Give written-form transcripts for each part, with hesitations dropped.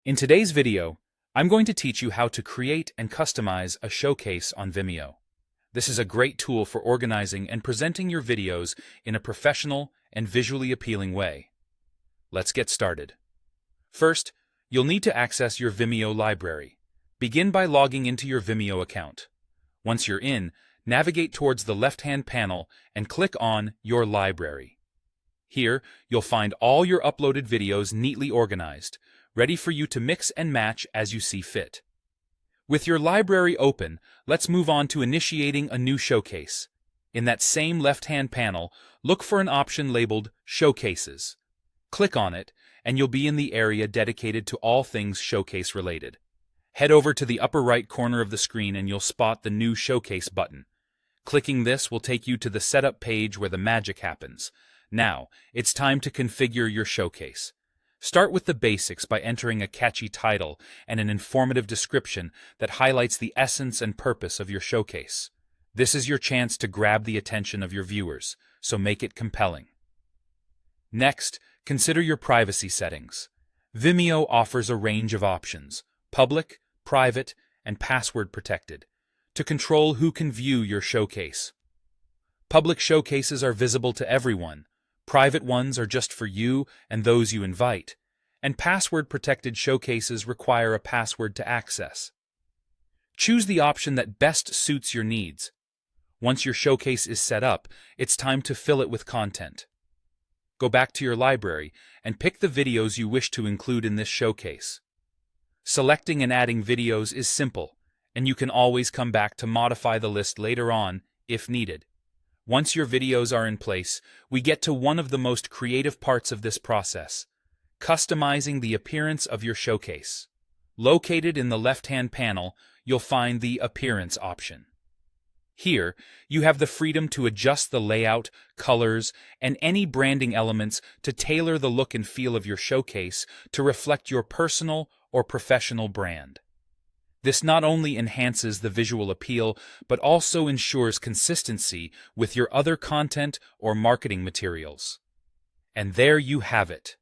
In today's video, I'm going to teach you how to create and customize a showcase on Vimeo. This is a great tool for organizing and presenting your videos in a professional and visually appealing way. Let's get started. First, you'll need to access your Vimeo library. Begin by logging into your Vimeo account. Once you're in, navigate towards the left-hand panel and click on Your Library. Here, you'll find all your uploaded videos neatly organized, ready for you to mix and match as you see fit. With your library open, let's move on to initiating a new showcase. In that same left-hand panel, look for an option labeled Showcases. Click on it, and you'll be in the area dedicated to all things showcase related. Head over to the upper right corner of the screen and you'll spot the New Showcase button. Clicking this will take you to the setup page where the magic happens. Now, it's time to configure your showcase. Start with the basics by entering a catchy title and an informative description that highlights the essence and purpose of your showcase. This is your chance to grab the attention of your viewers, so make it compelling. Next, consider your privacy settings. Vimeo offers a range of options: public, private, and password protected, to control who can view your showcase. Public showcases are visible to everyone. Private ones are just for you and those you invite, and password-protected showcases require a password to access. Choose the option that best suits your needs. Once your showcase is set up, it's time to fill it with content. Go back to your library and pick the videos you wish to include in this showcase. Selecting and adding videos is simple, and you can always come back to modify the list later on if needed. Once your videos are in place, we get to one of the most creative parts of this process: customizing the appearance of your showcase. Located in the left-hand panel, you'll find the Appearance option. Here, you have the freedom to adjust the layout, colors, and any branding elements to tailor the look and feel of your showcase to reflect your personal or professional brand. This not only enhances the visual appeal, but also ensures consistency with your other content or marketing materials. And there you have it.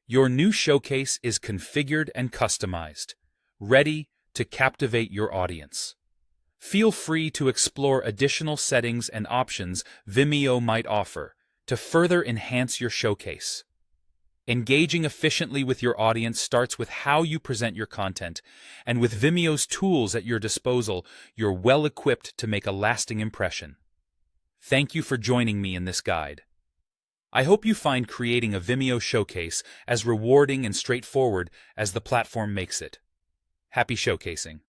Your new showcase is configured and customized, ready to captivate your audience. Feel free to explore additional settings and options Vimeo might offer to further enhance your showcase. Engaging efficiently with your audience starts with how you present your content, and with Vimeo's tools at your disposal, you're well equipped to make a lasting impression. Thank you for joining me in this guide. I hope you find creating a Vimeo showcase as rewarding and straightforward as the platform makes it. Happy showcasing!